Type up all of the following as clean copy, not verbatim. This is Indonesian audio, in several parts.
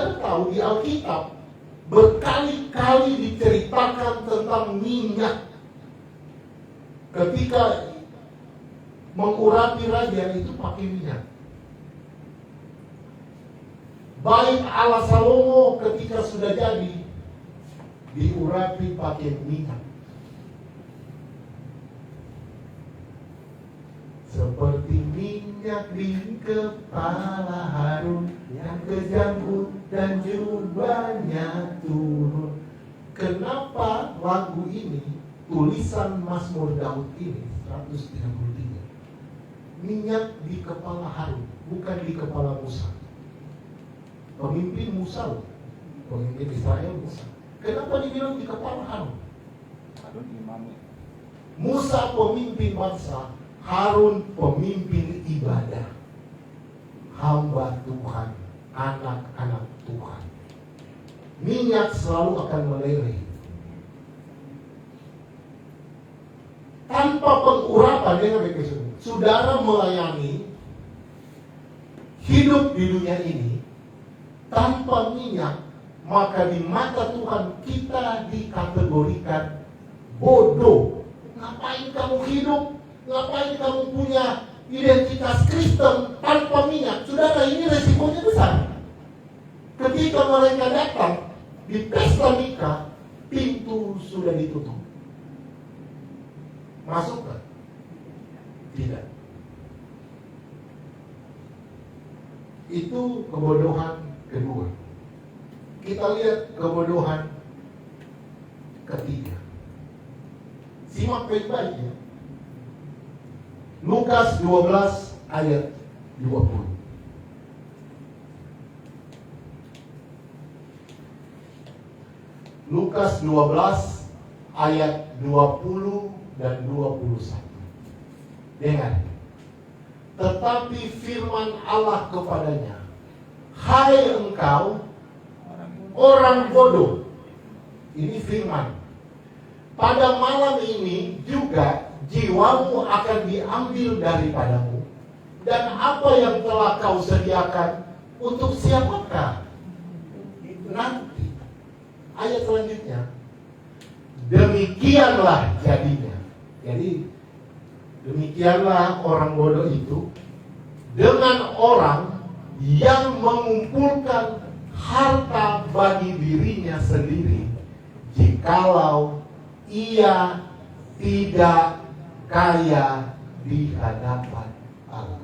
saudara tahu di Alkitab berkali-kali diceritakan tentang minyak. Ketika mengurapi raja itu pakai minyak. Bait ala Salomo ketika sudah jadi diurapi pakai minyak. Seperti minyak di kepala Harun yang ke janggut dan jubahnya turun. Kenapa lagu ini, tulisan Mazmur Daud ini 133, minyak di kepala Harun, bukan di kepala Musa. Pemimpin Musa loh, pemimpin Israel Musa. Kenapa dibilang di kepala Harun? Harun imamnya. Musa pemimpin bangsa, Harun pemimpin ibadah. Hamba Tuhan, anak-anak Tuhan. Minyak selalu akan meleleh. Tanpa pengurapan, dengan saudara melayani hidup di dunia ini tanpa minyak, maka di mata Tuhan kita dikategorikan bodoh. Ngapain kamu hidup? Ngapain kamu punya identitas Kristen tanpa minyak? Saudara, ini resikonya besar. Ketika mereka datang di pesta nikah, pintu sudah ditutup. Masuk kan? Tidak. Itu kebodohan kedua. Kita lihat kebodohan ketiga. Simak baik-baik ya. Lukas 12 ayat 20. Lukas 12 ayat 20 dan 21. Dengar. Tetapi firman Allah kepadanya, hai engkau orang bodoh. Ini firman. Pada malam ini juga jiwamu akan diambil daripadamu. Dan apa yang telah kau sediakan untuk siapakah? Nanti. Ayat selanjutnya. Demikianlah jadinya. Jadi demikianlah orang bodoh itu dengan orang yang mengumpulkan harta bagi dirinya sendiri, jikalau ia tidak kaya di hadapan Allah.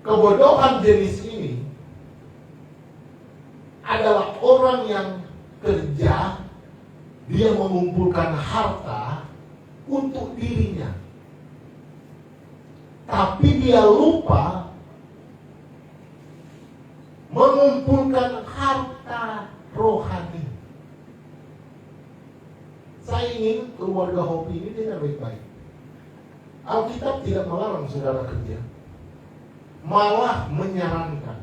Kebodohan jenis ini adalah orang yang kerja, dia mengumpulkan harta untuk dirinya, tapi dia lupa mengumpulkan harta rohani. Saya ingin keluarga Hopi ini dengar baik-baik. Alkitab tidak melarang saudara kerja, malah menyarankan.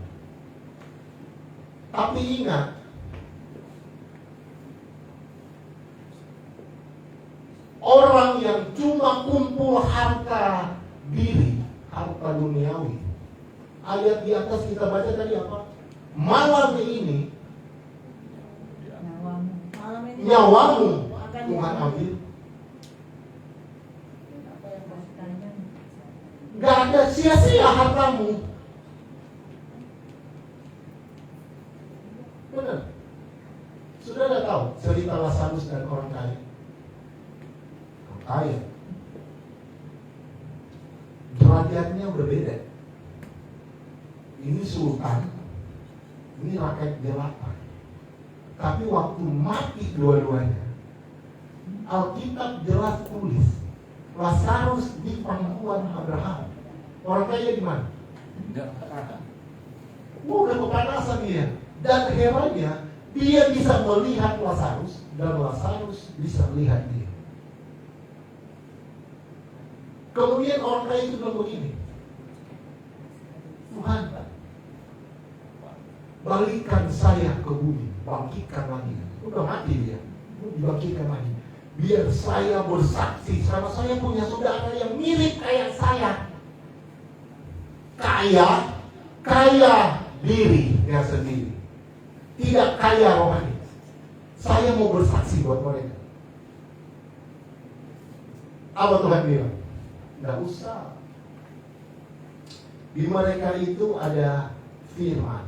Tapi ingat, orang yang cuma kumpul harta diri, harta duniawi, ayat di atas kita baca tadi apa? Malam ini nyawamu Tuhan ambil. Gak ada sia-sia hartamu. Benar. Sudah tahu cerita Lazarus dan orang kaya? Orang kaya derajatnya berbeda. Ini sultan, ini rakyat jelata. Tapi waktu mati dua-duanya, Alkitab jelas tulis Lazarus di pangkuan Abraham. Orang kaya di mana? Udah kepanasan dia. Dan herannya, dia bisa melihat Lazarus dan Lazarus bisa melihat dia. Kemudian orang kaya itu bilang begini, Tuhan, balikan saya ke bumi, bangkitkan lagi. Udah mati dia, dibangkitkan lagi. Biar saya bersaksi, karena saya punya saudara yang mirip kayak saya. Kaya, kaya dirinya sendiri, tidak kaya rohani. Saya mau bersaksi buat mereka. Apa Tuhan bilang? Nggak usah. Di mereka itu ada firman.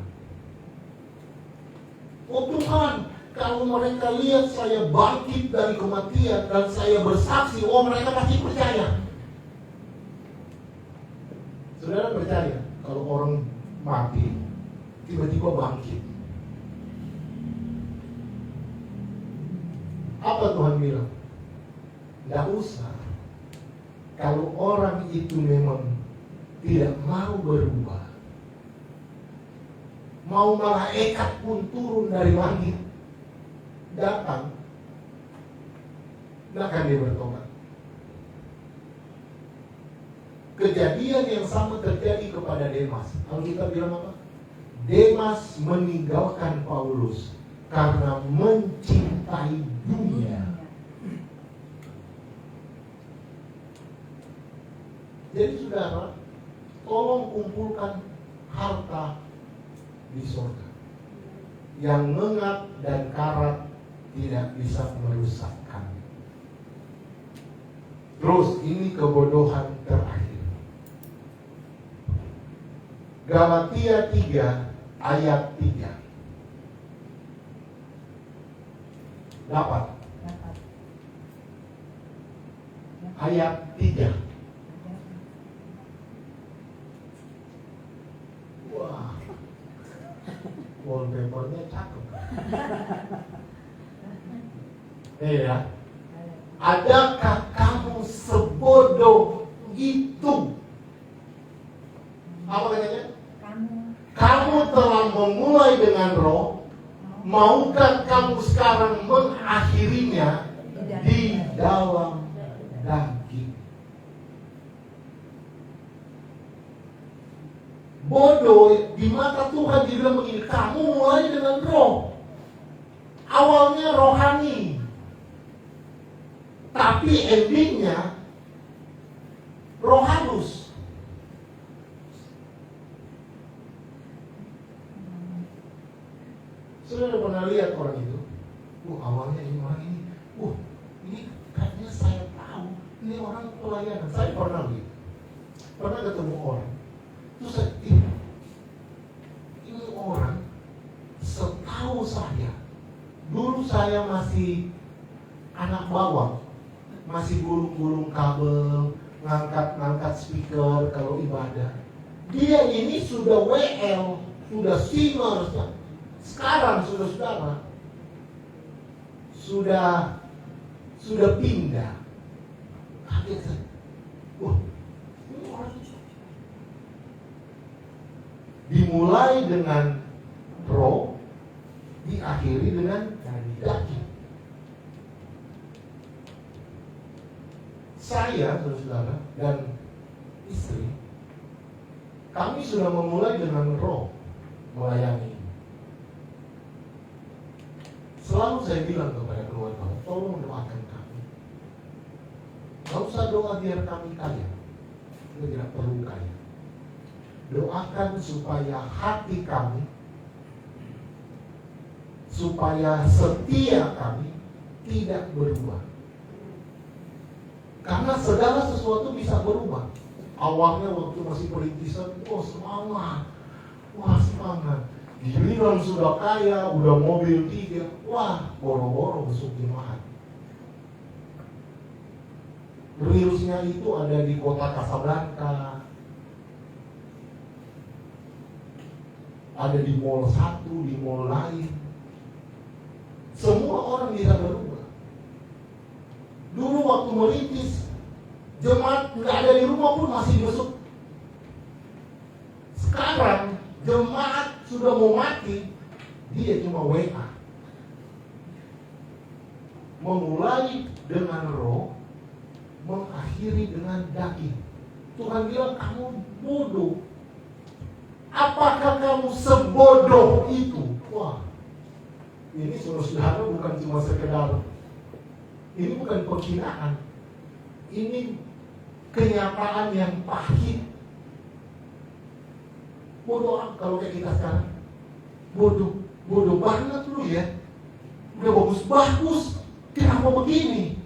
Oh Tuhan, kalau mereka lihat saya bangkit dari kematian dan saya bersaksi, oh mereka pasti percaya. Saudara percaya kalau orang mati tiba-tiba bangkit? Apa Tuhan bilang? Nggak usah. Kalau orang itu memang tidak mau berubah, mau malaikat pun turun dari langit datang, tidak akan dia bertobat. Kejadian yang sama terjadi kepada Demas. Alkitab bilang apa? Demas meninggalkan Paulus karena mencintai dunia. Jadi saudara, tolong kumpulkan harta di surga. Yang mengat dan karat tidak bisa merusakkan. Terus ini kebodohan terakhir. Galatia 3 ayat 3. Dapat. Ayat 3. Wah, wallpapernya cakep. Ya, adakah kamu sebodoh itu? Apa katanya? Kamu telah memulai dengan roh, maukah kamu sekarang mengakhirinya di dalam daging? Bodoh di mata Tuhan dibilang begini, kamu mulai dengan roh. Awalnya rohani, tapi endingnya roh halus. Saudara pernah lihat orang itu? Awalnya ini orang ini, ini katanya saya tahu, ini orang pelayanan. Saya pernah begitu. Pernah ketemu orang. Terus saya, ini orang setahu saya, dulu saya masih anak bawang, masih gulung-gulung kabel, ngangkat speaker kalau ibadah. Dia ini sudah WL, sudah singer. Sekarang saudara, sudah pindah. Kaget saya. Ini orang dimulai dengan roh, diakhiri dengan daging. Saya, saudara, dan istri, kami sudah memulai dengan roh melayani. Selalu saya bilang kepada keluarga, tolong doakan kami. Gak usah doa biar kami kaya, kita tidak perlu kaya. Doakan supaya hati kami, supaya setia kami tidak berubah. Karena segala sesuatu bisa berubah. Awalnya waktu masih perintisan, semangat. Semangat. Giliran sudah kaya, udah mobil 3, boro-boro masuk jemaat. Reelsnya itu ada di kota Casablanca, ada di mall satu, di mall lain. Semua orang bisa berubah. Dulu waktu merintis, jemaat nggak ada di rumah pun masih besuk. Sekarang jemaat sudah mau mati, dia cuma WA. Memulai dengan roh, mengakhiri dengan daging. Tuhan bilang kamu bodoh. Apakah kamu sebodoh itu? Ini saudara bukan cuma sekedar, ini bukan penghinaan. Ini kenyataan yang pahit. Bodoh kalau kayak kita sekarang. Bodoh banget lu ya. Udah bagus-bagus, kenapa begini?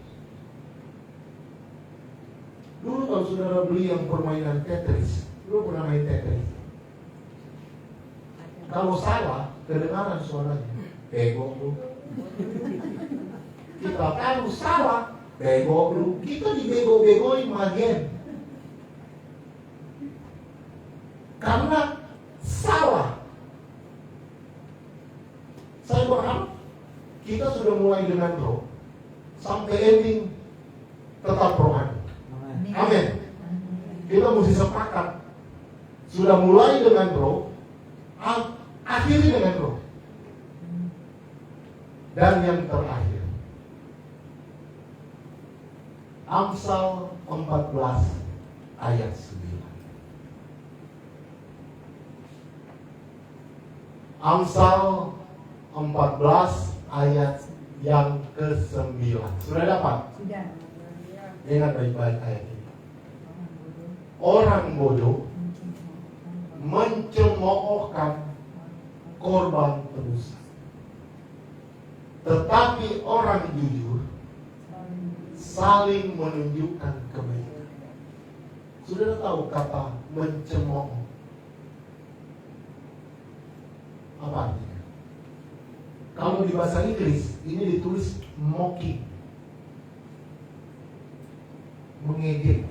Dulu kalau saudara beli yang permainan Tetris, lu pernah main Tetris? Kalau salah, kedengaran suaranya. Bego lu. Kita tahu salah, bego lu. Kita dibego-begoin magen. Karena salah. Saya berharap kita sudah mulai dengan roh sampai ending tetap rohani. Amin. Kita mesti sepakat. Sudah mulai dengan roh, akhiri dengan roh. Dan yang terakhir, Amsal 14 ayat 9. Amsal 14 ayat yang ke-9. Sudah dapat? Sudah. Ingat baik-baik ayat ini. Orang bodoh mencemoohkan korban tebusan, tetapi orang jujur saling menunjukkan kebaikan. Sudah tahu kata mencemooh apa artinya? Kalau di bahasa Inggris ini ditulis mocking, mengejek.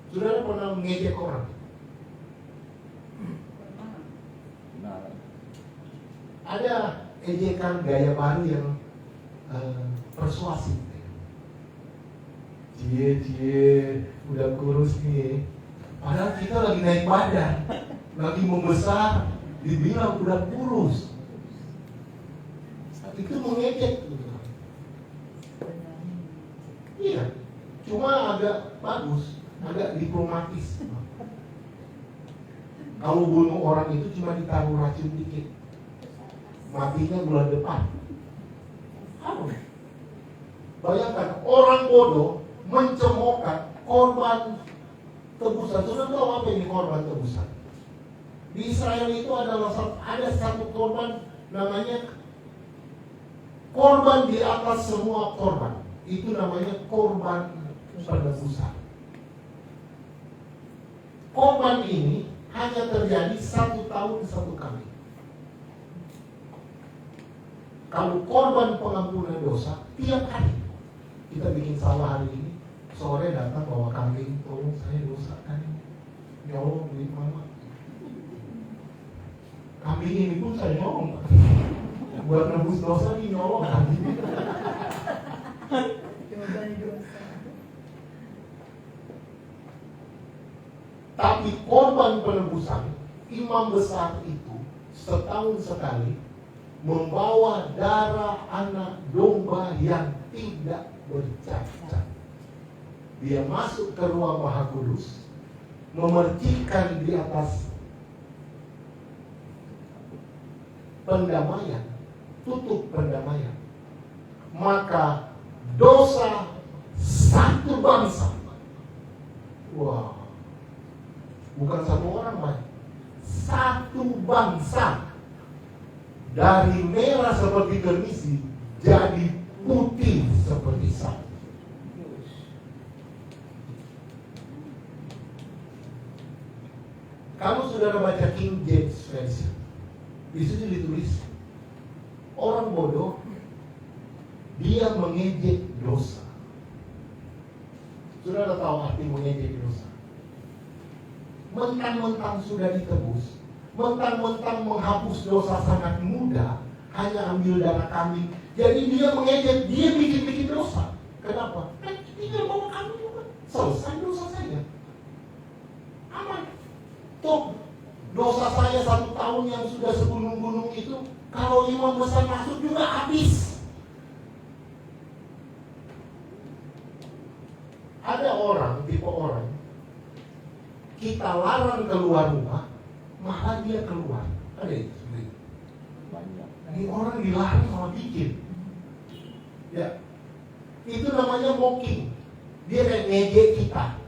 Saudara pernah mengejek orang? Nah, Ada ejekan gaya baru yang persuasif. Cie, udah kurus nih. Padahal kita lagi naik badan, lagi membesar, dibilang udah kurus. Itu mengejek. Iya, cuma agak bagus, agak diplomatis. Kalau bunuh orang itu cuma ditaruh racun dikit, matinya bulan depan. Bayangkan orang bodoh mencemoohkan korban tebusan. Sudah tahu apa ini korban tebusan? Di Israel itu ada satu korban namanya korban di atas semua korban. Itu namanya korban penebusan. Korban ini hanya terjadi 1 tahun 1 kali. Kalau korban pengampunan dosa tiap hari. Kita bikin salah hari ini, sore datang bawa kambing, tolong saya dosa kan ini. Nyolong duit mama. Kambing ini pun saya nyolong. Buat nebus dosa ini nyolong kambing. Tapi korban penebusan, imam besar itu setahun sekali membawa darah anak domba yang tidak bercacat. Dia masuk ke ruang Maha Kudus, memercikkan di atas pendamaian, tutup pendamaian. Maka dosa satu bangsa, wah, bukan satu orang, Pak, satu bangsa, dari merah seperti permisi jadi putih seperti salju. Kalau saudara baca King James Version, di situ ditulis orang bodoh dia mengejek dosa. Saudara tahu arti mengejek dosa? Mentang-mentang sudah ditebus, mentang-mentang menghapus dosa sangat mudah, hanya ambil darah kambing. Jadi dia mengejek, dia bikin dosa. Kenapa? Tinggal bawa kambing juga, selesai dosa saya. Aman. Toh dosa saya 1 tahun yang sudah segunung-gunung itu, kalau imam besar masuk juga habis. Ada orang, tipe orang, kita larang keluar rumah, malah dia keluar. Ada itu sebenarnya. banyak. Ini orang dilarang malah bikin. Ya, itu namanya mocking. Dia kayak ngejek kita.